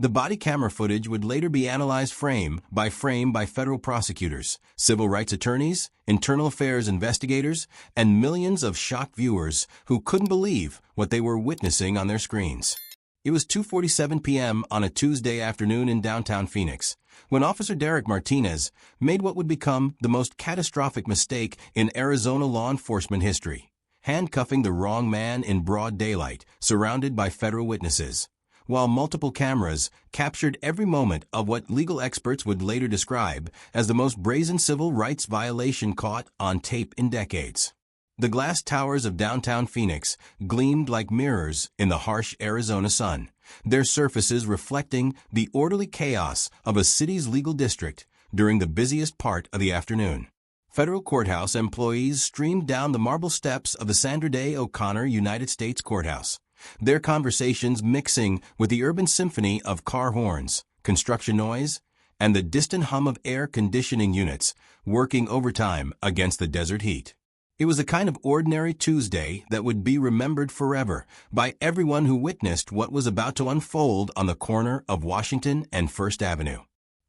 The body camera footage would later be analyzed frame by federal prosecutors, civil rights attorneys, internal affairs investigators, and millions of shocked viewers who couldn't believe what they were witnessing on their screens. It was 2:47 p.m. on a Tuesday afternoon in downtown Phoenix, when Officer Derek Martinez made what would become the most catastrophic mistake in Arizona law enforcement history, handcuffing the wrong man in broad daylight, surrounded by federal witnesses. While multiple cameras captured every moment of what legal experts would later describe as the most brazen civil rights violation caught on tape in decades. The glass towers of downtown Phoenix gleamed like mirrors in the harsh Arizona sun, their surfaces reflecting the orderly chaos of a city's legal district during the busiest part of the afternoon. Federal courthouse employees streamed down the marble steps of the Sandra Day O'Connor United States Courthouse, their conversations mixing with the urban symphony of car horns, construction noise, and the distant hum of air conditioning units working overtime against the desert heat. It was a kind of ordinary Tuesday that would be remembered forever by everyone who witnessed what was about to unfold on the corner of Washington and First Avenue.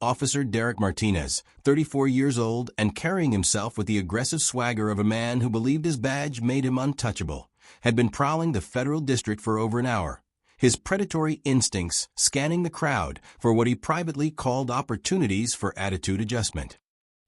Officer Derek Martinez, 34 years old and carrying himself with the aggressive swagger of a man who believed his badge made him untouchable, had been prowling the federal district for over an hour, his predatory instincts scanning the crowd for what he privately called opportunities for attitude adjustment.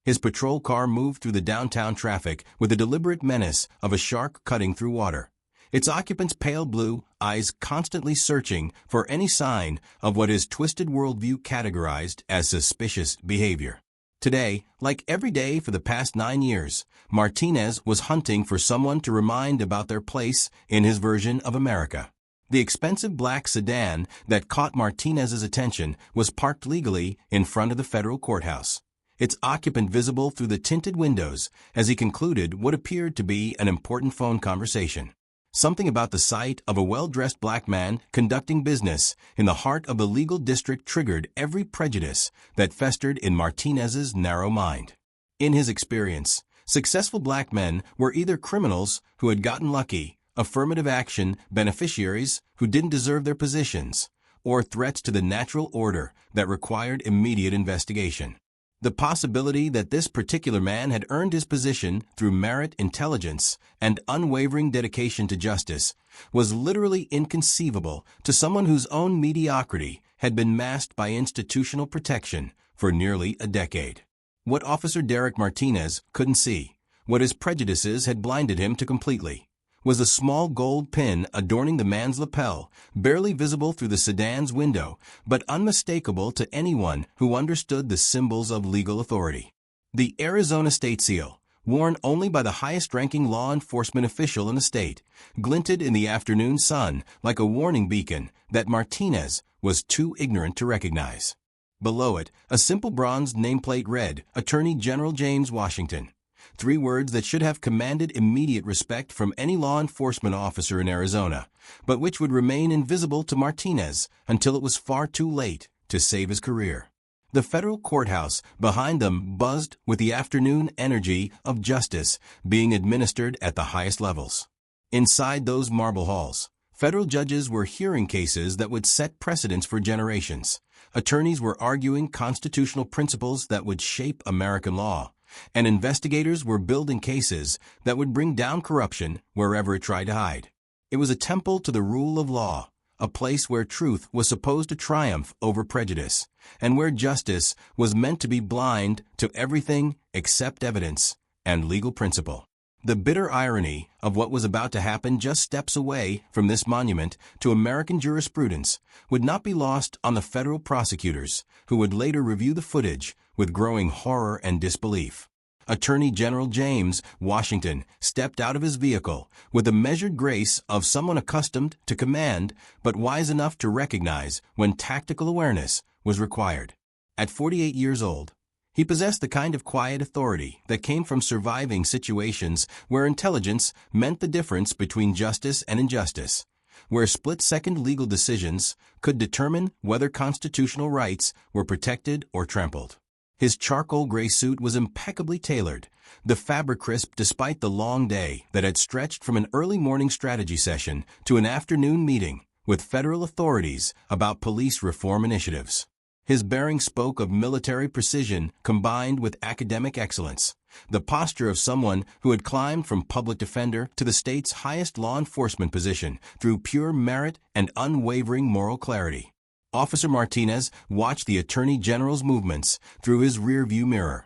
His patrol car moved through the downtown traffic with the deliberate menace of a shark cutting through water, its occupants' pale blue eyes constantly searching for any sign of what his twisted worldview categorized as suspicious behavior. Today, like every day for the past 9 years, Martinez was hunting for someone to remind about their place in his version of America. The expensive black sedan that caught Martinez's attention was parked legally in front of the federal courthouse, its occupant visible through the tinted windows as he concluded what appeared to be an important phone conversation. Something about the sight of a well-dressed black man conducting business in the heart of the legal district triggered every prejudice that festered in Martinez's narrow mind. In his experience, successful black men were either criminals who had gotten lucky, affirmative action beneficiaries who didn't deserve their positions, or threats to the natural order that required immediate investigation. The possibility that this particular man had earned his position through merit, intelligence, and unwavering dedication to justice was literally inconceivable to someone whose own mediocrity had been masked by institutional protection for nearly a decade. What Officer Derek Martinez couldn't see, what his prejudices had blinded him to completely, was a small gold pin adorning the man's lapel, barely visible through the sedan's window, but unmistakable to anyone who understood the symbols of legal authority. The Arizona State Seal, worn only by the highest-ranking law enforcement official in the state, glinted in the afternoon sun like a warning beacon that Martinez was too ignorant to recognize. Below it, a simple bronze nameplate read, Attorney General James Washington. 3 words that should have commanded immediate respect from any law enforcement officer in Arizona, but which would remain invisible to Martinez until it was far too late to save his career. The federal courthouse behind them buzzed with the afternoon energy of justice being administered at the highest levels. Inside those marble halls, federal judges were hearing cases that would set precedents for generations. Attorneys were arguing constitutional principles that would shape American law, and investigators were building cases that would bring down corruption wherever it tried to hide. It was a temple to the rule of law, a place where truth was supposed to triumph over prejudice, and where justice was meant to be blind to everything except evidence and legal principle. The bitter irony of what was about to happen just steps away from this monument to American jurisprudence would not be lost on the federal prosecutors, who would later review the footage with growing horror and disbelief. Attorney General James Washington stepped out of his vehicle with the measured grace of someone accustomed to command but wise enough to recognize when tactical awareness was required. At 48 years old, he possessed the kind of quiet authority that came from surviving situations where intelligence meant the difference between justice and injustice, where split-second legal decisions could determine whether constitutional rights were protected or trampled. His charcoal gray suit was impeccably tailored, the fabric crisp despite the long day that had stretched from an early morning strategy session to an afternoon meeting with federal authorities about police reform initiatives. His bearing spoke of military precision combined with academic excellence, the posture of someone who had climbed from public defender to the state's highest law enforcement position through pure merit and unwavering moral clarity. Officer Martinez watched the Attorney General's movements through his rearview mirror,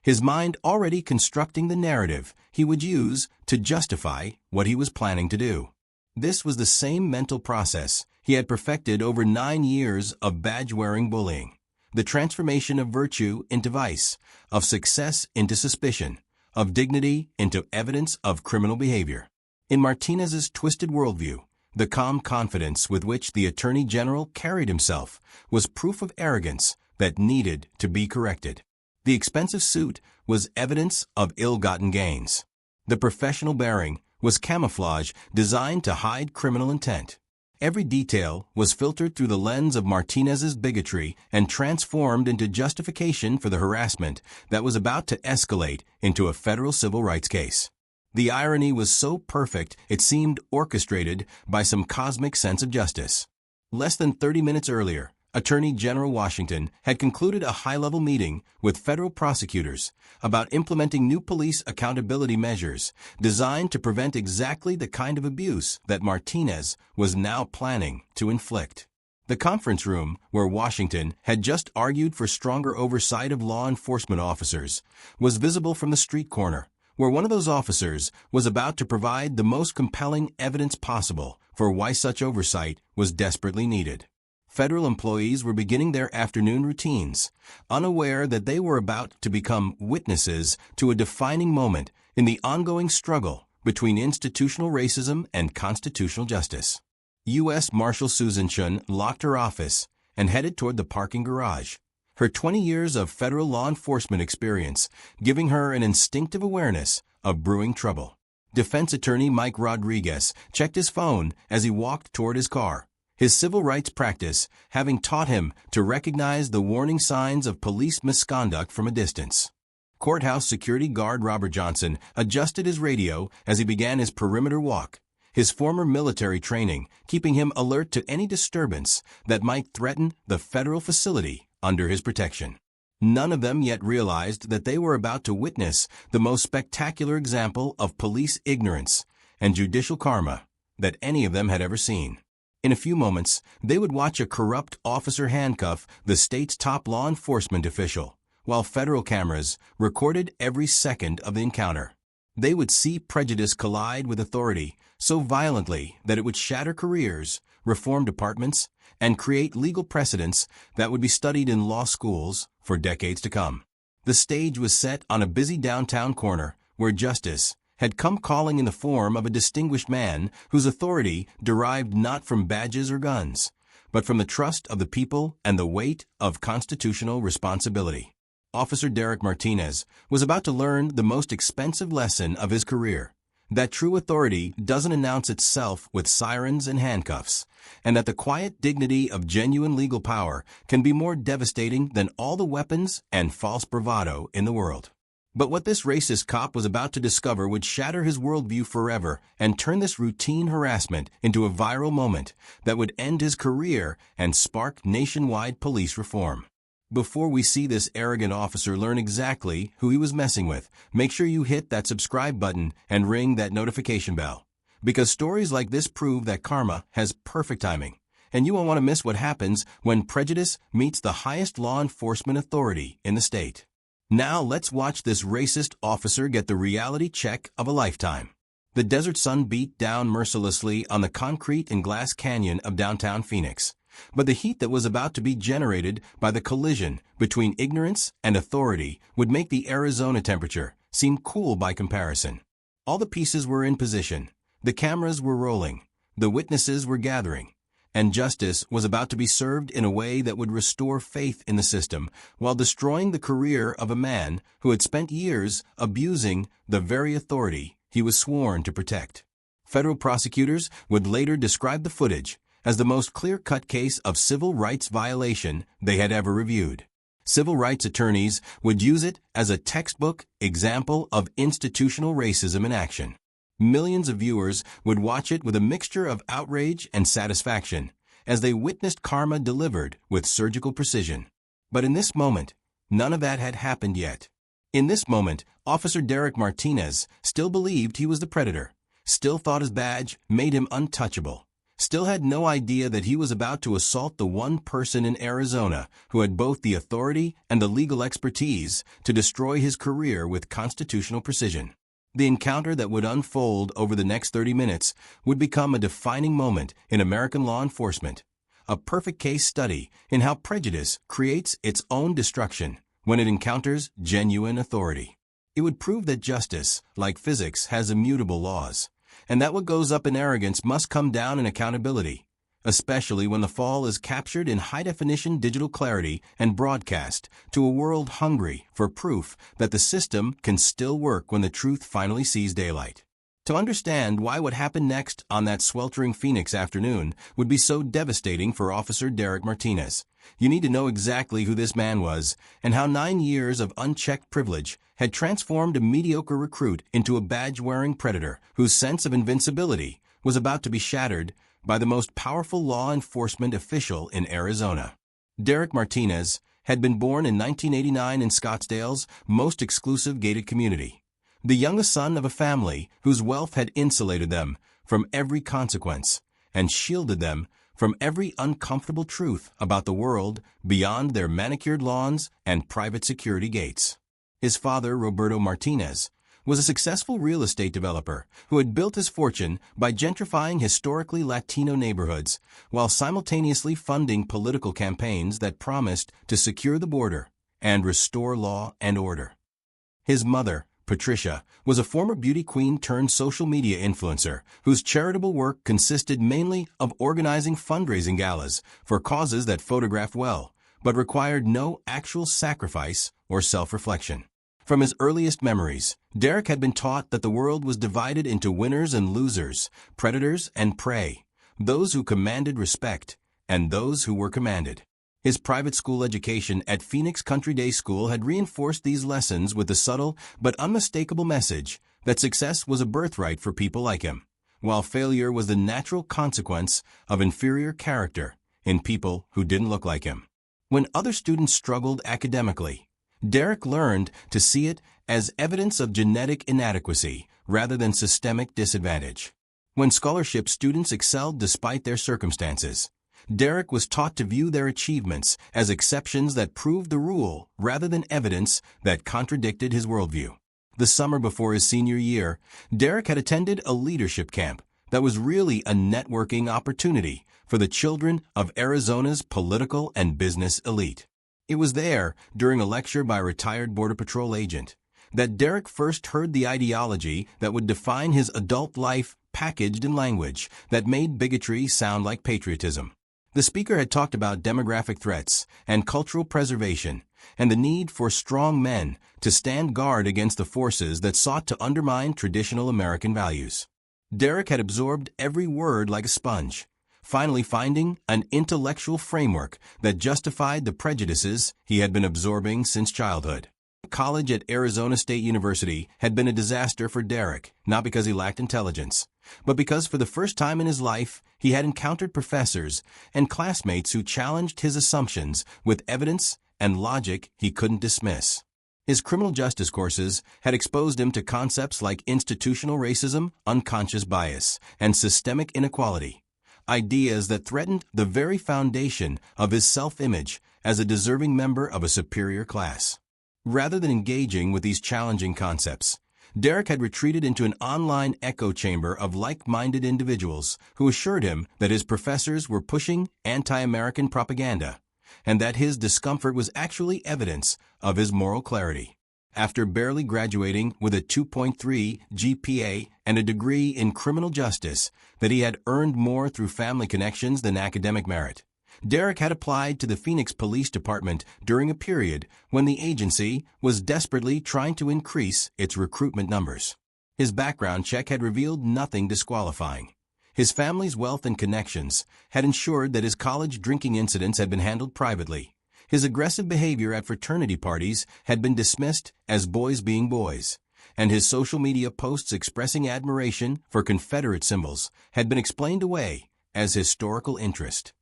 his mind already constructing the narrative he would use to justify what he was planning to do. This was the same mental process he had perfected over 9 years of badge-wearing bullying, the transformation of virtue into vice, of success into suspicion, of dignity into evidence of criminal behavior. In Martinez's twisted worldview, the calm confidence with which the Attorney General carried himself was proof of arrogance that needed to be corrected. The expensive suit was evidence of ill-gotten gains. The professional bearing was camouflage designed to hide criminal intent. Every detail was filtered through the lens of Martinez's bigotry and transformed into justification for the harassment that was about to escalate into a federal civil rights case. The irony was so perfect it seemed orchestrated by some cosmic sense of justice. Less than 30 minutes earlier, Attorney General Washington had concluded a high-level meeting with federal prosecutors about implementing new police accountability measures designed to prevent exactly the kind of abuse that Martinez was now planning to inflict. The conference room, where Washington had just argued for stronger oversight of law enforcement officers, was visible from the street corner, where one of those officers was about to provide the most compelling evidence possible for why such oversight was desperately needed. Federal employees were beginning their afternoon routines, unaware that they were about to become witnesses to a defining moment in the ongoing struggle between institutional racism and constitutional justice. U.S. Marshal Susan Chun locked her office and headed toward the parking garage, her 20 years of federal law enforcement experience giving her an instinctive awareness of brewing trouble. Defense attorney Mike Rodriguez checked his phone as he walked toward his car, his civil rights practice having taught him to recognize the warning signs of police misconduct from a distance. Courthouse security guard Robert Johnson adjusted his radio as he began his perimeter walk, his former military training keeping him alert to any disturbance that might threaten the federal facility under his protection. None of them yet realized that they were about to witness the most spectacular example of police ignorance and judicial karma that any of them had ever seen. In a few moments, they would watch a corrupt officer handcuff the state's top law enforcement official, while federal cameras recorded every second of the encounter. They would see prejudice collide with authority so violently that it would shatter careers, reform departments, and create legal precedents that would be studied in law schools for decades to come. The stage was set on a busy downtown corner where justice had come calling in the form of a distinguished man whose authority derived not from badges or guns, but from the trust of the people and the weight of constitutional responsibility. Officer Derek Martinez was about to learn the most expensive lesson of his career, that true authority doesn't announce itself with sirens and handcuffs, and that the quiet dignity of genuine legal power can be more devastating than all the weapons and false bravado in the world. But what this racist cop was about to discover would shatter his worldview forever and turn this routine harassment into a viral moment that would end his career and spark nationwide police reform. Before we see this arrogant officer learn exactly who he was messing with, make sure you hit that subscribe button and ring that notification bell. Because stories like this prove that karma has perfect timing, and you won't want to miss what happens when prejudice meets the highest law enforcement authority in the state. Now let's watch this racist officer get the reality check of a lifetime. The desert sun beat down mercilessly on the concrete and glass canyon of downtown Phoenix, but the heat that was about to be generated by the collision between ignorance and authority would make the Arizona temperature seem cool by comparison. All the pieces were in position, the cameras were rolling, the witnesses were gathering, and justice was about to be served in a way that would restore faith in the system while destroying the career of a man who had spent years abusing the very authority he was sworn to protect. Federal prosecutors would later describe the footage as the most clear-cut case of civil rights violation they had ever reviewed. Civil rights attorneys would use it as a textbook example of institutional racism in action. Millions of viewers would watch it with a mixture of outrage and satisfaction, as they witnessed karma delivered with surgical precision. But in this moment, none of that had happened yet. In this moment, Officer Derek Martinez still believed he was the predator, still thought his badge made him untouchable, still had no idea that he was about to assault the one person in Arizona who had both the authority and the legal expertise to destroy his career with constitutional precision. The encounter that would unfold over the next 30 minutes would become a defining moment in American law enforcement, a perfect case study in how prejudice creates its own destruction when it encounters genuine authority. It would prove that justice, like physics, has immutable laws, and that what goes up in arrogance must come down in accountability, especially when the fall is captured in high-definition digital clarity and broadcast to a world hungry for proof that the system can still work when the truth finally sees daylight. To understand why what happened next on that sweltering Phoenix afternoon would be so devastating for Officer Derek Martinez, you need to know exactly who this man was and how 9 years of unchecked privilege had transformed a mediocre recruit into a badge-wearing predator whose sense of invincibility was about to be shattered by the most powerful law enforcement official in Arizona. Derek Martinez had been born in 1989 in Scottsdale's most exclusive gated community, the youngest son of a family whose wealth had insulated them from every consequence and shielded them from every uncomfortable truth about the world beyond their manicured lawns and private security gates. His father, Roberto Martinez, was a successful real estate developer who had built his fortune by gentrifying historically Latino neighborhoods while simultaneously funding political campaigns that promised to secure the border and restore law and order. His mother, Patricia, was a former beauty queen turned social media influencer whose charitable work consisted mainly of organizing fundraising galas for causes that photographed well, but required no actual sacrifice or self-reflection. From his earliest memories, Derek had been taught that the world was divided into winners and losers, predators and prey, those who commanded respect and those who were commanded. His private school education at Phoenix Country Day School had reinforced these lessons with the subtle but unmistakable message that success was a birthright for people like him, while failure was the natural consequence of inferior character in people who didn't look like him. When other students struggled academically, Derek learned to see it as evidence of genetic inadequacy rather than systemic disadvantage. When scholarship students excelled despite their circumstances, Derek was taught to view their achievements as exceptions that proved the rule rather than evidence that contradicted his worldview. The summer before his senior year, Derek had attended a leadership camp that was really a networking opportunity for the children of Arizona's political and business elite. It was there, during a lecture by a retired Border Patrol agent, that Derek first heard the ideology that would define his adult life packaged in language that made bigotry sound like patriotism. The speaker had talked about demographic threats and cultural preservation and the need for strong men to stand guard against the forces that sought to undermine traditional American values. Derek had absorbed every word like a sponge, finally finding an intellectual framework that justified the prejudices he had been absorbing since childhood. College at Arizona State University had been a disaster for Derek, not because he lacked intelligence, but because for the first time in his life, he had encountered professors and classmates who challenged his assumptions with evidence and logic he couldn't dismiss. His criminal justice courses had exposed him to concepts like institutional racism, unconscious bias, and systemic inequality, ideas that threatened the very foundation of his self-image as a deserving member of a superior class. Rather than engaging with these challenging concepts, Derek had retreated into an online echo chamber of like-minded individuals who assured him that his professors were pushing anti-American propaganda and that his discomfort was actually evidence of his moral clarity. After barely graduating with a 2.3 GPA and a degree in criminal justice that he had earned more through family connections than academic merit, Derek had applied to the Phoenix Police Department during a period when the agency was desperately trying to increase its recruitment numbers. His background check had revealed nothing disqualifying. His family's wealth and connections had ensured that his college drinking incidents had been handled privately. His aggressive behavior at fraternity parties had been dismissed as boys being boys, and his social media posts expressing admiration for Confederate symbols had been explained away as historical interest.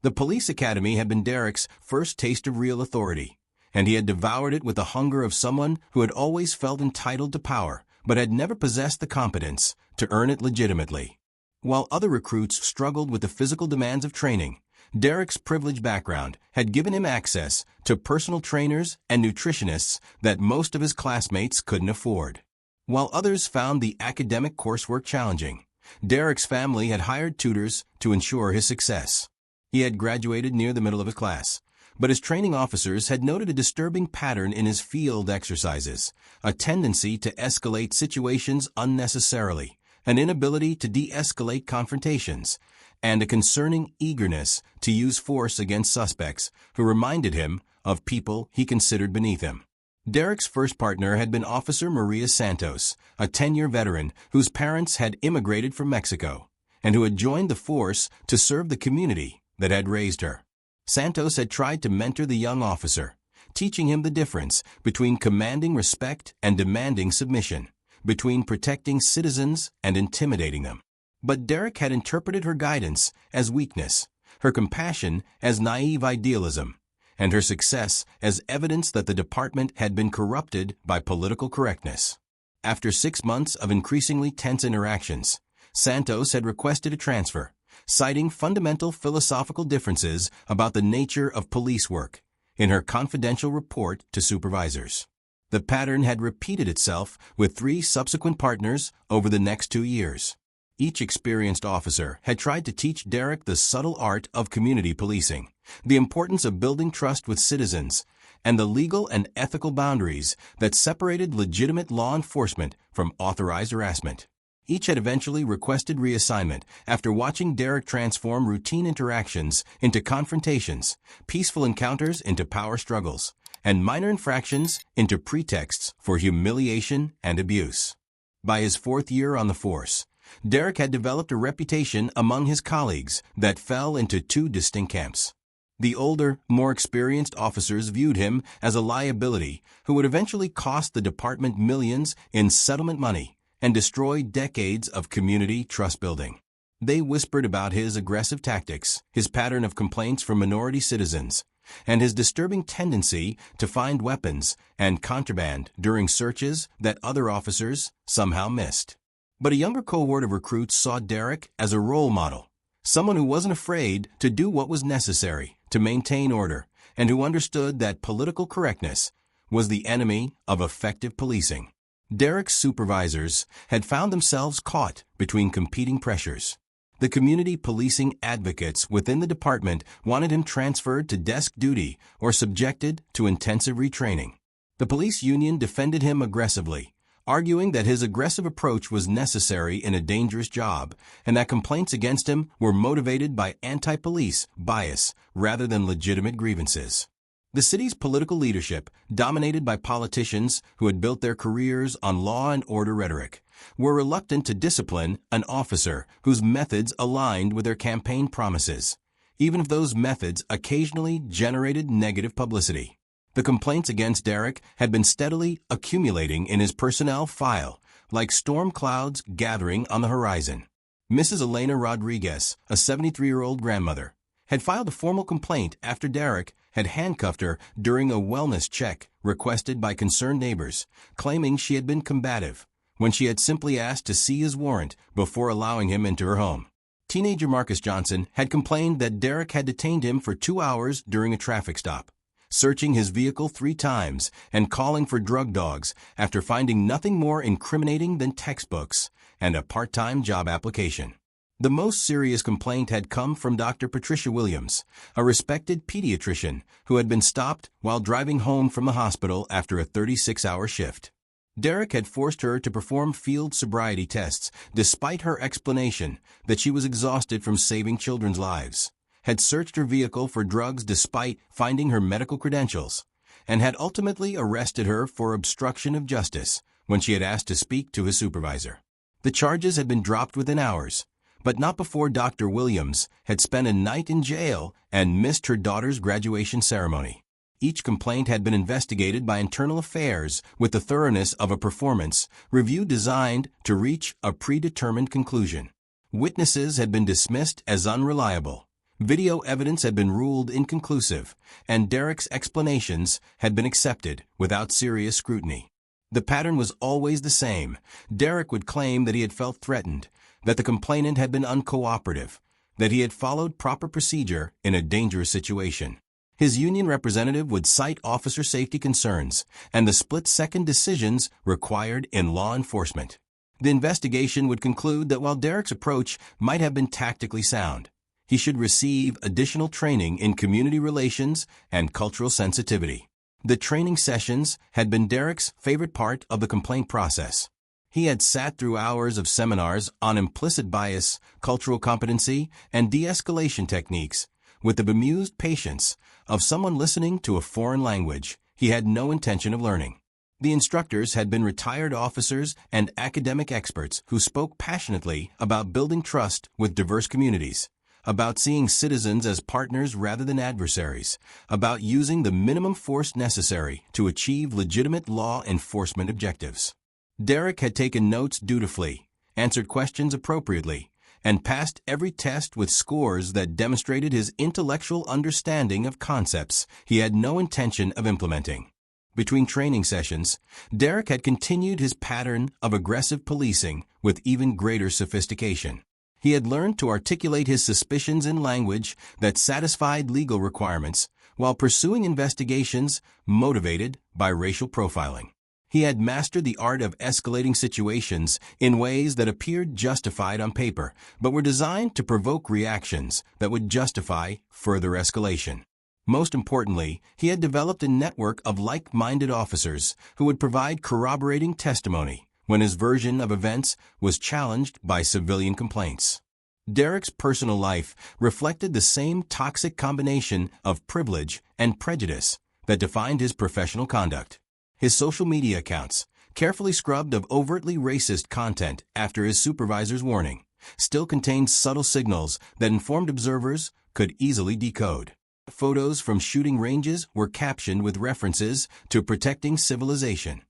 The police academy had been Derek's first taste of real authority, and he had devoured it with the hunger of someone who had always felt entitled to power but had never possessed the competence to earn it legitimately. While other recruits struggled with the physical demands of training, Derek's privileged background had given him access to personal trainers and nutritionists that most of his classmates couldn't afford. While others found the academic coursework challenging, Derek's family had hired tutors to ensure his success. He had graduated near the middle of his class, but his training officers had noted a disturbing pattern in his field exercises, a tendency to escalate situations unnecessarily, an inability to de-escalate confrontations, and a concerning eagerness to use force against suspects who reminded him of people he considered beneath him. Derek's first partner had been Officer Maria Santos, a 10-year veteran whose parents had immigrated from Mexico, and who had joined the force to serve the community that had raised her. Santos had tried to mentor the young officer, teaching him the difference between commanding respect and demanding submission, between protecting citizens and intimidating them. But Derek had interpreted her guidance as weakness, her compassion as naive idealism, and her success as evidence that the department had been corrupted by political correctness. After 6 months of increasingly tense interactions, Santos had requested a transfer, citing fundamental philosophical differences about the nature of police work in her confidential report to supervisors. The pattern had repeated itself with 3 subsequent partners over the next 2 years. Each experienced officer had tried to teach Derek the subtle art of community policing, the importance of building trust with citizens, and the legal and ethical boundaries that separated legitimate law enforcement from authorized harassment. Each had eventually requested reassignment after watching Derek transform routine interactions into confrontations, peaceful encounters into power struggles, and minor infractions into pretexts for humiliation and abuse. By his 4th year on the force, Derek had developed a reputation among his colleagues that fell into 2 distinct camps. The older, more experienced officers viewed him as a liability who would eventually cost the department millions in settlement money and destroy decades of community trust building. They whispered about his aggressive tactics, his pattern of complaints from minority citizens, and his disturbing tendency to find weapons and contraband during searches that other officers somehow missed. But a younger cohort of recruits saw Derek as a role model, someone who wasn't afraid to do what was necessary to maintain order and who understood that political correctness was the enemy of effective policing. Derek's supervisors had found themselves caught between competing pressures. The community policing advocates within the department wanted him transferred to desk duty or subjected to intensive retraining. The police union defended him aggressively, arguing that his aggressive approach was necessary in a dangerous job and that complaints against him were motivated by anti-police bias rather than legitimate grievances. The city's political leadership, dominated by politicians who had built their careers on law and order rhetoric, were reluctant to discipline an officer whose methods aligned with their campaign promises, even if those methods occasionally generated negative publicity. The complaints against Derek had been steadily accumulating in his personnel file, like storm clouds gathering on the horizon. Mrs. Elena Rodriguez, a 73-year-old grandmother, had filed a formal complaint after Derek had handcuffed her during a wellness check requested by concerned neighbors, claiming she had been combative when she had simply asked to see his warrant before allowing him into her home. Teenager Marcus Johnson had complained that Derek had detained him for 2 hours during a traffic stop, searching his vehicle 3 times and calling for drug dogs after finding nothing more incriminating than textbooks and a part-time job application. The most serious complaint had come from Dr. Patricia Williams, a respected pediatrician who had been stopped while driving home from the hospital after a 36-hour shift. Derek had forced her to perform field sobriety tests despite her explanation that she was exhausted from saving children's lives, had searched her vehicle for drugs despite finding her medical credentials, and had ultimately arrested her for obstruction of justice when she had asked to speak to his supervisor. The charges had been dropped within hours, but not before Dr. Williams had spent a night in jail and missed her daughter's graduation ceremony. Each complaint had been investigated by internal affairs with the thoroughness of a performance review designed to reach a predetermined conclusion. Witnesses had been dismissed as unreliable. Video evidence had been ruled inconclusive, and Derek's explanations had been accepted without serious scrutiny. The pattern was always the same. Derek would claim that he had felt threatened, that the complainant had been uncooperative, that he had followed proper procedure in a dangerous situation. His union representative would cite officer safety concerns and the split-second decisions required in law enforcement. The investigation would conclude that while Derek's approach might have been tactically sound, he should receive additional training in community relations and cultural sensitivity. The training sessions had been Derek's favorite part of the complaint process. He had sat through hours of seminars on implicit bias, cultural competency, and de-escalation techniques with the bemused patience of someone listening to a foreign language he had no intention of learning. The instructors had been retired officers and academic experts who spoke passionately about building trust with diverse communities, about seeing citizens as partners rather than adversaries, about using the minimum force necessary to achieve legitimate law enforcement objectives. Derek had taken notes dutifully, answered questions appropriately, and passed every test with scores that demonstrated his intellectual understanding of concepts he had no intention of implementing. Between training sessions, Derek had continued his pattern of aggressive policing with even greater sophistication. He had learned to articulate his suspicions in language that satisfied legal requirements while pursuing investigations motivated by racial profiling. He had mastered the art of escalating situations in ways that appeared justified on paper, but were designed to provoke reactions that would justify further escalation. Most importantly, he had developed a network of like-minded officers who would provide corroborating testimony when his version of events was challenged by civilian complaints. Derek's personal life reflected the same toxic combination of privilege and prejudice that defined his professional conduct. His social media accounts, carefully scrubbed of overtly racist content after his supervisor's warning, still contained subtle signals that informed observers could easily decode. Photos from shooting ranges were captioned with references to protecting civilization.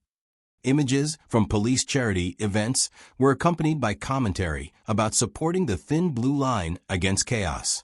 Images from police charity events were accompanied by commentary about supporting the thin blue line against chaos.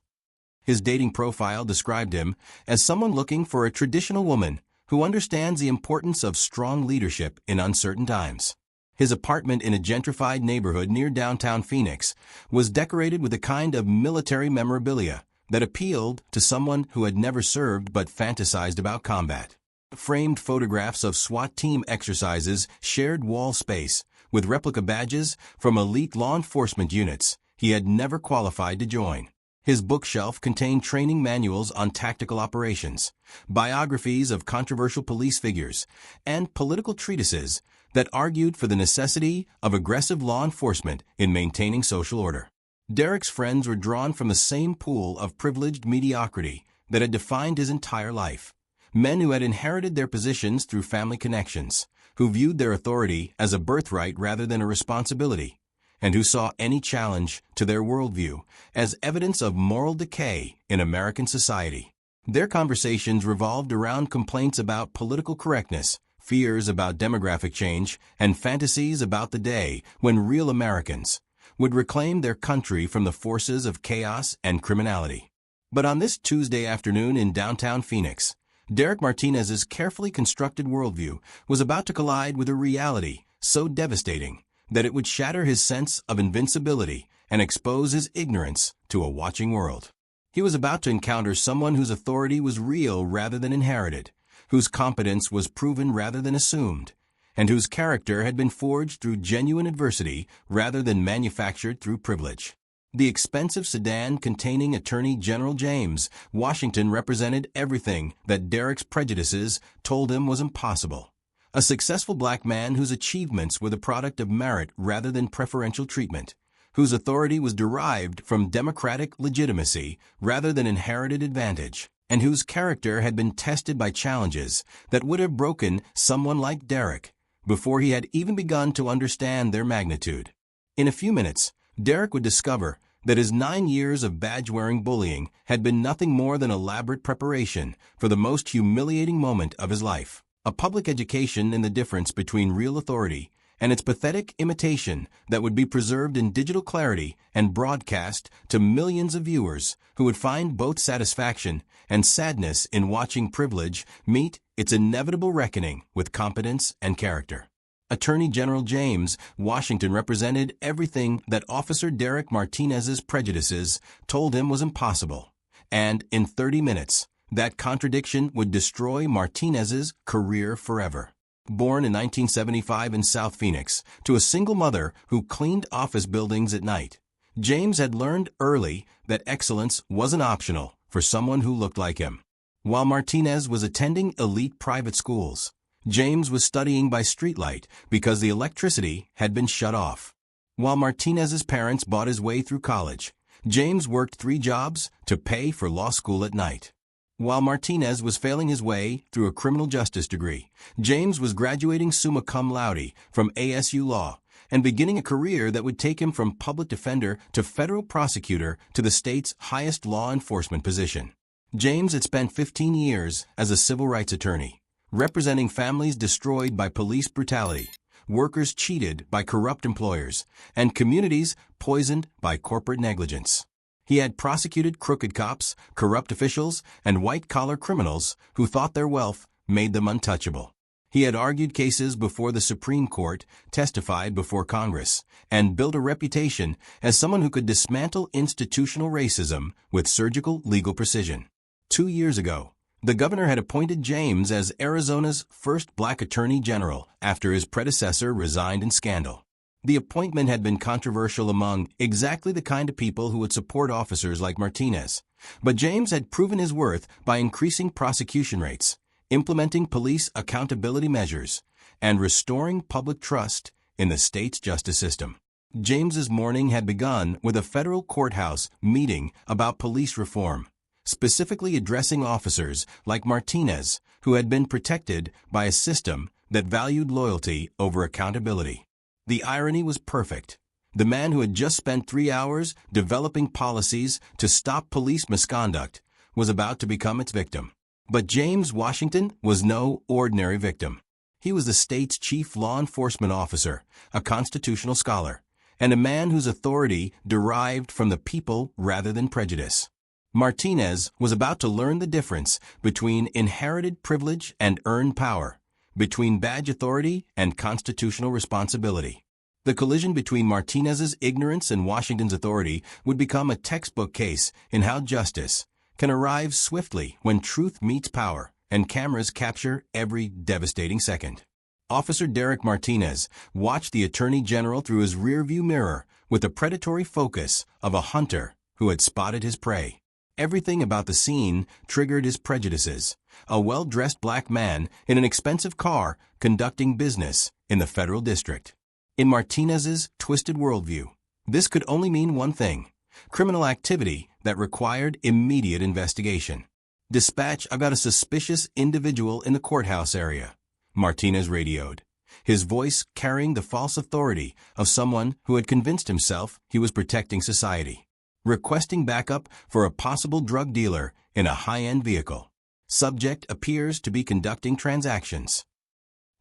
His dating profile described him as someone looking for a traditional woman who understands the importance of strong leadership in uncertain times. His apartment in a gentrified neighborhood near downtown Phoenix was decorated with a kind of military memorabilia that appealed to someone who had never served but fantasized about combat. Framed photographs of SWAT team exercises shared wall space with replica badges from elite law enforcement units he had never qualified to join. His bookshelf contained training manuals on tactical operations, biographies of controversial police figures, and political treatises that argued for the necessity of aggressive law enforcement in maintaining social order. Derek's friends were drawn from the same pool of privileged mediocrity that had defined his entire life. Men who had inherited their positions through family connections, who viewed their authority as a birthright rather than a responsibility, and who saw any challenge to their worldview as evidence of moral decay in American society. Their conversations revolved around complaints about political correctness, fears about demographic change, and fantasies about the day when real Americans would reclaim their country from the forces of chaos and criminality. But on this Tuesday afternoon in downtown Phoenix, Derek Martinez's carefully constructed worldview was about to collide with a reality so devastating that it would shatter his sense of invincibility and expose his ignorance to a watching world. He was about to encounter someone whose authority was real rather than inherited, whose competence was proven rather than assumed, and whose character had been forged through genuine adversity rather than manufactured through privilege. The expensive sedan containing Attorney General James Washington represented everything that Derek's prejudices told him was impossible. A successful black man whose achievements were the product of merit rather than preferential treatment, whose authority was derived from democratic legitimacy rather than inherited advantage, and whose character had been tested by challenges that would have broken someone like Derek before he had even begun to understand their magnitude. In a few minutes, Derek would discover that his 9 years of badge-wearing bullying had been nothing more than elaborate preparation for the most humiliating moment of his life, a public education in the difference between real authority and its pathetic imitation that would be preserved in digital clarity and broadcast to millions of viewers who would find both satisfaction and sadness in watching privilege meet its inevitable reckoning with competence and character. Attorney General James Washington represented everything that Officer Derek Martinez's prejudices told him was impossible, and in 30 minutes, that contradiction would destroy Martinez's career forever. Born in 1975 in South Phoenix to a single mother who cleaned office buildings at night, James had learned early that excellence wasn't optional for someone who looked like him. While Martinez was attending elite private schools, James was studying by streetlight because the electricity had been shut off. While Martinez's parents bought his way through college, James worked 3 jobs to pay for law school at night. While Martinez was failing his way through a criminal justice degree, James was graduating summa cum laude from ASU Law and beginning a career that would take him from public defender to federal prosecutor to the state's highest law enforcement position. James had spent 15 years as a civil rights attorney, representing families destroyed by police brutality, workers cheated by corrupt employers, and communities poisoned by corporate negligence. He had prosecuted crooked cops, corrupt officials, and white-collar criminals who thought their wealth made them untouchable. He had argued cases before the Supreme Court, testified before Congress, and built a reputation as someone who could dismantle institutional racism with surgical legal precision. 2 years ago, the governor had appointed James as Arizona's first black attorney general after his predecessor resigned in scandal. The appointment had been controversial among exactly the kind of people who would support officers like Martinez, but James had proven his worth by increasing prosecution rates, implementing police accountability measures, and restoring public trust in the state's justice system. James's morning had begun with a federal courthouse meeting about police reform, specifically addressing officers like Martinez, who had been protected by a system that valued loyalty over accountability. The irony was perfect. The man who had just spent 3 hours developing policies to stop police misconduct was about to become its victim. But James Washington was no ordinary victim. He was the state's chief law enforcement officer, a constitutional scholar, and a man whose authority derived from the people rather than prejudice. Martinez was about to learn the difference between inherited privilege and earned power, between badge authority and constitutional responsibility. The collision between Martinez's ignorance and Washington's authority would become a textbook case in how justice can arrive swiftly when truth meets power and cameras capture every devastating second. Officer Derek Martinez watched the Attorney General through his rearview mirror with the predatory focus of a hunter who had spotted his prey. Everything about the scene triggered his prejudices. A well-dressed black man in an expensive car conducting business in the federal district. In Martinez's twisted worldview, this could only mean one thing: criminal activity that required immediate investigation. "Dispatch, I've got a suspicious individual in the courthouse area," Martinez radioed, his voice carrying the false authority of someone who had convinced himself he was protecting society. "Requesting backup for a possible drug dealer in a high-end vehicle. Subject appears to be conducting transactions."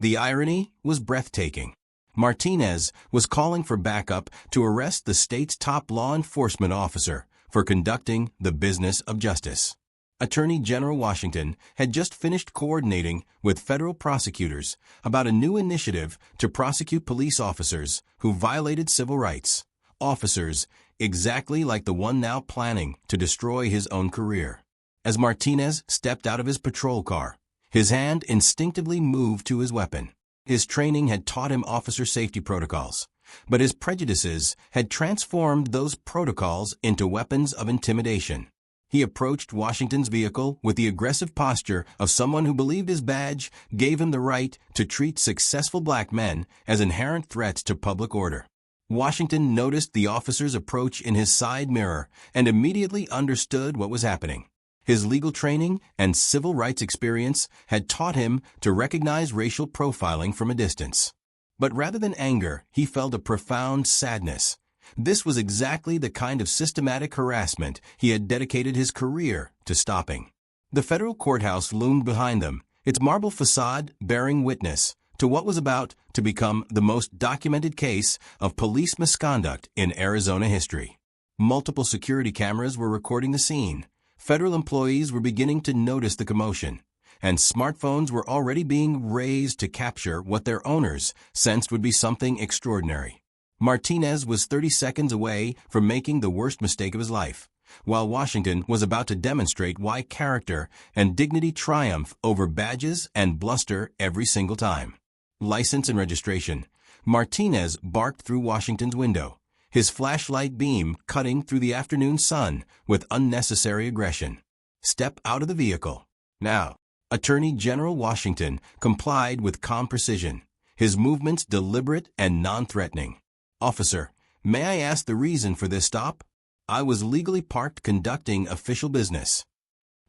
The irony was breathtaking. Martinez was calling for backup to arrest the state's top law enforcement officer for conducting the business of justice. Attorney General Washington had just finished coordinating with federal prosecutors about a new initiative to prosecute police officers who violated civil rights. Officers exactly like the one now planning to destroy his own career. As Martinez stepped out of his patrol car, his hand instinctively moved to his weapon. His training had taught him officer safety protocols, but his prejudices had transformed those protocols into weapons of intimidation. He approached Washington's vehicle with the aggressive posture of someone who believed his badge gave him the right to treat successful black men as inherent threats to public order. Washington noticed the officer's approach in his side mirror and immediately understood what was happening. His legal training and civil rights experience had taught him to recognize racial profiling from a distance. But rather than anger, he felt a profound sadness. This was exactly the kind of systematic harassment he had dedicated his career to stopping. The federal courthouse loomed behind them, its marble facade bearing witness to what was about to become the most documented case of police misconduct in Arizona history. Multiple security cameras were recording the scene. Federal employees were beginning to notice the commotion, and smartphones were already being raised to capture what their owners sensed would be something extraordinary. Martinez was 30 seconds away from making the worst mistake of his life, while Washington was about to demonstrate why character and dignity triumph over badges and bluster every single time. License and registration. Martinez barked through Washington's window, his flashlight beam cutting through the afternoon sun with unnecessary aggression. Step out of the vehicle. Now. Attorney General Washington complied with calm precision, his movements deliberate and non-threatening. Officer, may I ask the reason for this stop? I was legally parked conducting official business.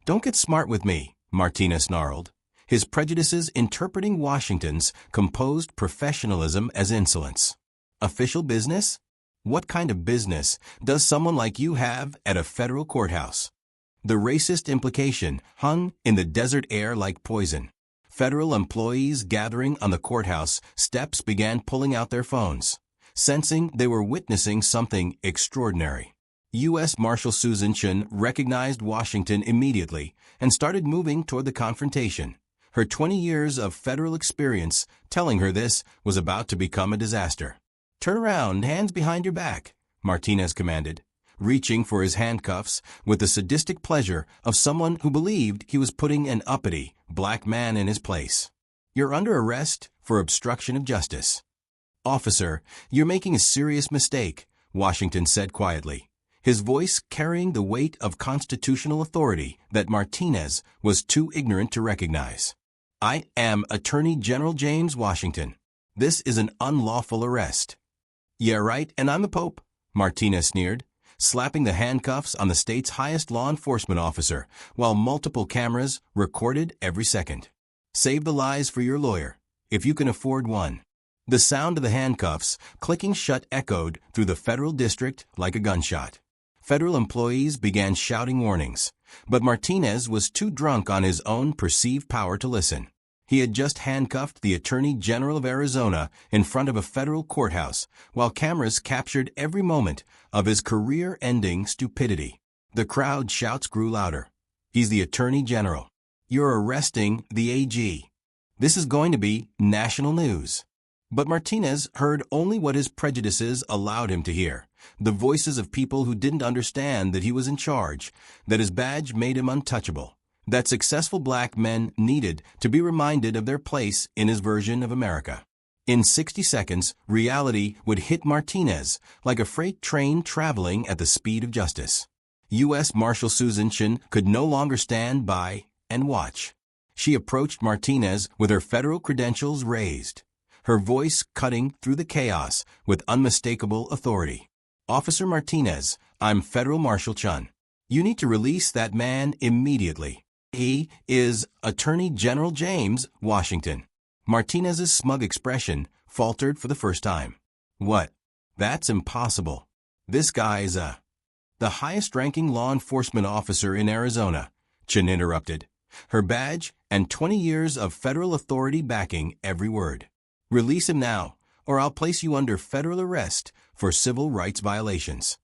Don't get smart with me, Martinez snarled, his prejudices interpreting Washington's composed professionalism as insolence. Official business? What kind of business does someone like you have at a federal courthouse? The racist implication hung in the desert air like poison. Federal employees gathering on the courthouse steps began pulling out their phones, sensing they were witnessing something extraordinary. U.S. Marshal Susan Chin recognized Washington immediately and started moving toward the confrontation, her 20 years of federal experience telling her this was about to become a disaster. "Turn around, hands behind your back," Martinez commanded, reaching for his handcuffs with the sadistic pleasure of someone who believed he was putting an uppity black man in his place. "You're under arrest for obstruction of justice." "Officer, you're making a serious mistake," Washington said quietly, his voice carrying the weight of constitutional authority that Martinez was too ignorant to recognize. "I am Attorney General James Washington. This is an unlawful arrest." "Yeah, right, and I'm the Pope," Martinez sneered, slapping the handcuffs on the state's highest law enforcement officer while multiple cameras recorded every second. "Save the lies for your lawyer, if you can afford one." The sound of the handcuffs clicking shut echoed through the federal district like a gunshot. Federal employees began shouting warnings, but Martinez was too drunk on his own perceived power to listen. He had just handcuffed the Attorney General of Arizona in front of a federal courthouse, while cameras captured every moment of his career-ending stupidity. The crowd shouts grew louder. "He's the Attorney General. You're arresting the AG. This is going to be national news." But Martinez heard only what his prejudices allowed him to hear, the voices of people who didn't understand that he was in charge, that his badge made him untouchable, that successful black men needed to be reminded of their place in his version of America. In 60 seconds, reality would hit Martinez like a freight train traveling at the speed of justice. U.S. Marshal Susan Chin could no longer stand by and watch. She approached Martinez with her federal credentials raised, her voice cutting through the chaos with unmistakable authority. "Officer Martinez, I'm Federal Marshal Chun. You need to release that man immediately. He is Attorney General James Washington." Martinez's smug expression faltered for the first time. "What? That's impossible. This guy's the highest-ranking law enforcement officer in Arizona," Chin interrupted, her badge and 20 years of federal authority backing every word. "Release him now, or I'll place you under federal arrest for civil rights violations."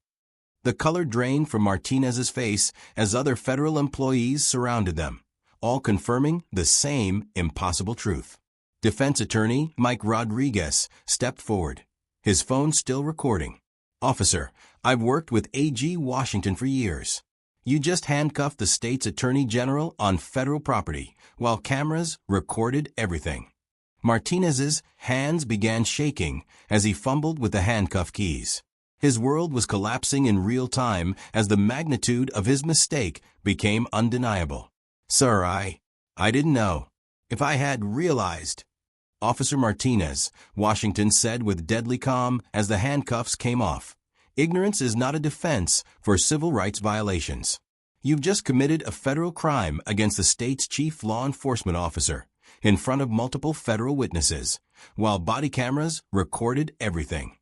The color drained from Martinez's face as other federal employees surrounded them, all confirming the same impossible truth. Defense attorney Mike Rodriguez stepped forward, his phone still recording. "Officer, I've worked with AG Washington for years. You just handcuffed the state's attorney general on federal property while cameras recorded everything." Martinez's hands began shaking as he fumbled with the handcuff keys. His world was collapsing in real time as the magnitude of his mistake became undeniable. "Sir, I didn't know. If I had realized." "Officer Martinez," Washington said with deadly calm as the handcuffs came off, "ignorance is not a defense for civil rights violations. You've just committed a federal crime against the state's chief law enforcement officer in front of multiple federal witnesses, while body cameras recorded everything."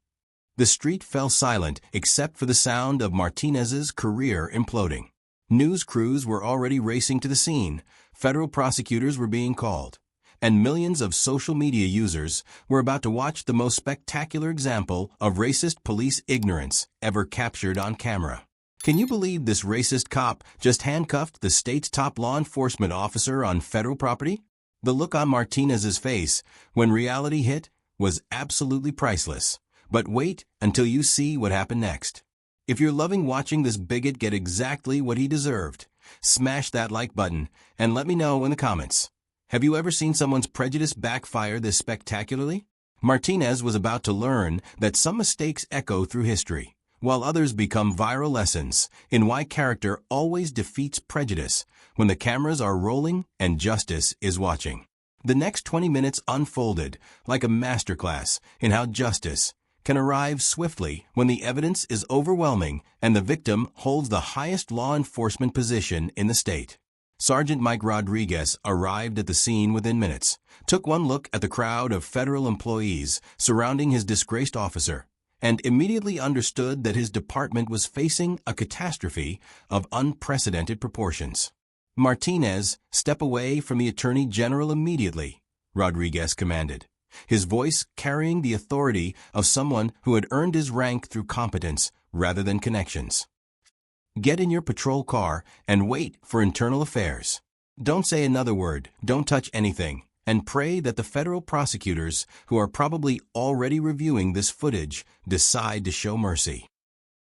The street fell silent except for the sound of Martinez's career imploding. News crews were already racing to the scene, federal prosecutors were being called, and millions of social media users were about to watch the most spectacular example of racist police ignorance ever captured on camera. Can you believe this racist cop just handcuffed the state's top law enforcement officer on federal property? The look on Martinez's face when reality hit was absolutely priceless. But wait until you see what happened next. If you're loving watching this bigot get exactly what he deserved, smash that like button and let me know in the comments. Have you ever seen someone's prejudice backfire this spectacularly? Martinez was about to learn that some mistakes echo through history, while others become viral lessons in why character always defeats prejudice when the cameras are rolling and justice is watching. The next 20 minutes unfolded like a masterclass in how justice can arrive swiftly when the evidence is overwhelming and the victim holds the highest law enforcement position in the state. Sergeant Mike Rodriguez arrived at the scene within minutes, took one look at the crowd of federal employees surrounding his disgraced officer, and immediately understood that his department was facing a catastrophe of unprecedented proportions. "Martinez, step away from the Attorney General immediately," Rodriguez commanded, his voice carrying the authority of someone who had earned his rank through competence rather than connections. "Get in your patrol car and wait for internal affairs. Don't say another word, don't touch anything, and pray that the federal prosecutors, who are probably already reviewing this footage, decide to show mercy."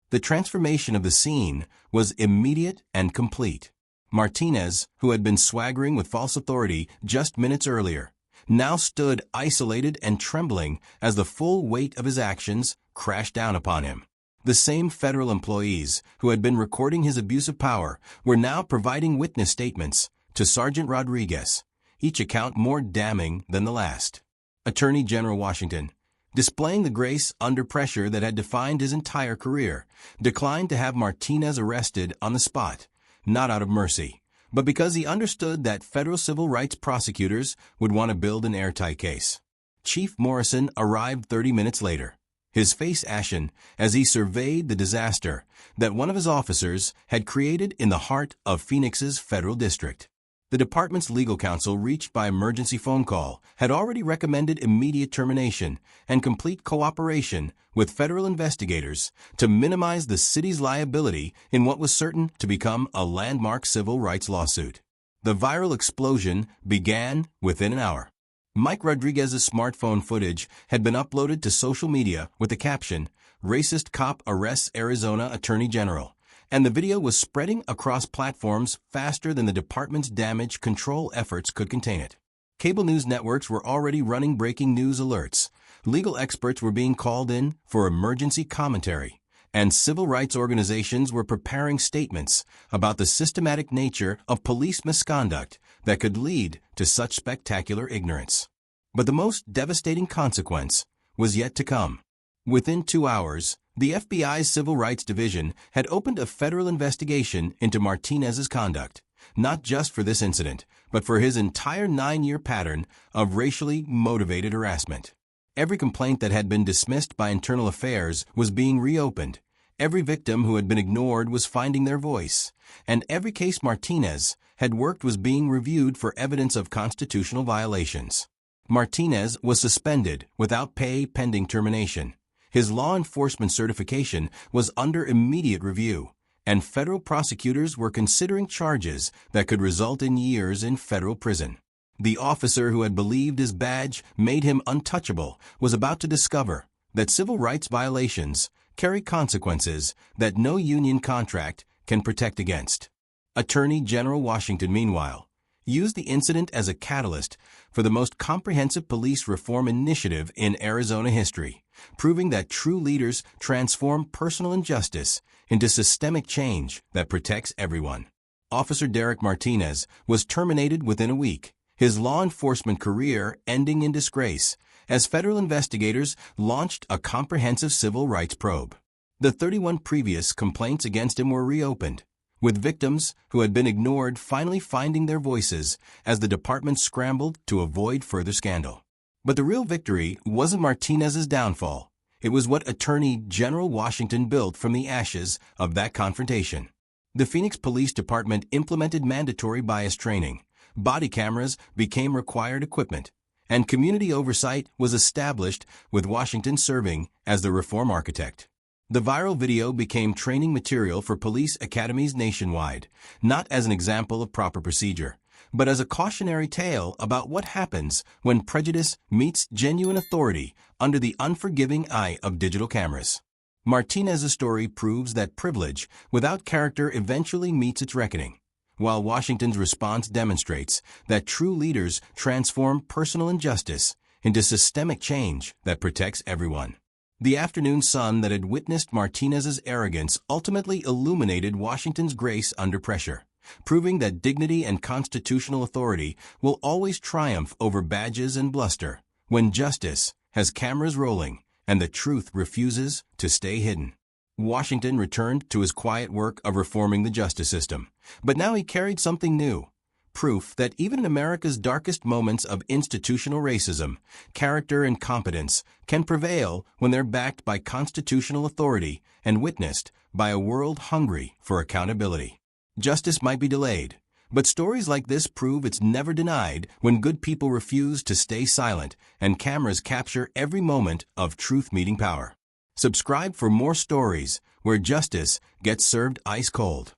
The transformation of the scene was immediate and complete. Martinez, who had been swaggering with false authority just minutes earlier, now stood isolated and trembling as the full weight of his actions crashed down upon him. The same federal employees who had been recording his abuse of power were now providing witness statements to Sergeant Rodriguez, each account more damning than the last. Attorney General Washington, displaying the grace under pressure that had defined his entire career, declined to have Martinez arrested on the spot, not out of mercy, but because he understood that federal civil rights prosecutors would want to build an airtight case. Chief Morrison arrived 30 minutes later, his face ashen as he surveyed the disaster that one of his officers had created in the heart of Phoenix's federal district. The department's legal counsel, reached by emergency phone call, had already recommended immediate termination and complete cooperation with federal investigators to minimize the city's liability in what was certain to become a landmark civil rights lawsuit. The viral explosion began within an hour. Mike Rodriguez's smartphone footage had been uploaded to social media with the caption, "Racist Cop Arrests Arizona Attorney General," and the video was spreading across platforms faster than the department's damage control efforts could contain it. Cable news networks were already running breaking news alerts, legal experts were being called in for emergency commentary, and civil rights organizations were preparing statements about the systematic nature of police misconduct that could lead to such spectacular ignorance. But the most devastating consequence was yet to come. Within 2 hours, the FBI's Civil Rights Division had opened a federal investigation into Martinez's conduct, not just for this incident, but for his entire 9-year pattern of racially motivated harassment. Every complaint that had been dismissed by Internal Affairs was being reopened. Every victim who had been ignored was finding their voice, and every case Martinez had worked was being reviewed for evidence of constitutional violations. Martinez was suspended without pay pending termination. His law enforcement certification was under immediate review, and federal prosecutors were considering charges that could result in years in federal prison. The officer who had believed his badge made him untouchable was about to discover that civil rights violations carry consequences that no union contract can protect against. Attorney General Washington, meanwhile, used the incident as a catalyst for the most comprehensive police reform initiative in Arizona history, proving that true leaders transform personal injustice into systemic change that protects everyone. Officer Derek Martinez was terminated within a week, his law enforcement career ending in disgrace as federal investigators launched a comprehensive civil rights probe. The 31 previous complaints against him were reopened, with victims who had been ignored finally finding their voices as the department scrambled to avoid further scandal. But the real victory wasn't Martinez's downfall. It was what Attorney General Washington built from the ashes of that confrontation. The Phoenix Police Department implemented mandatory bias training, body cameras became required equipment, and community oversight was established, with Washington serving as the reform architect. The viral video became training material for police academies nationwide, not as an example of proper procedure, but as a cautionary tale about what happens when prejudice meets genuine authority under the unforgiving eye of digital cameras. Martinez's story proves that privilege without character eventually meets its reckoning, while Washington's response demonstrates that true leaders transform personal injustice into systemic change that protects everyone. The afternoon sun that had witnessed Martinez's arrogance ultimately illuminated Washington's grace under pressure, proving that dignity and constitutional authority will always triumph over badges and bluster when justice has cameras rolling and the truth refuses to stay hidden. Washington returned to his quiet work of reforming the justice system, but now he carried something new. Proof that even in America's darkest moments of institutional racism, character and competence can prevail when they're backed by constitutional authority and witnessed by a world hungry for accountability. Justice might be delayed, but stories like this prove it's never denied when good people refuse to stay silent and cameras capture every moment of truth meeting power. Subscribe for more stories where justice gets served ice cold.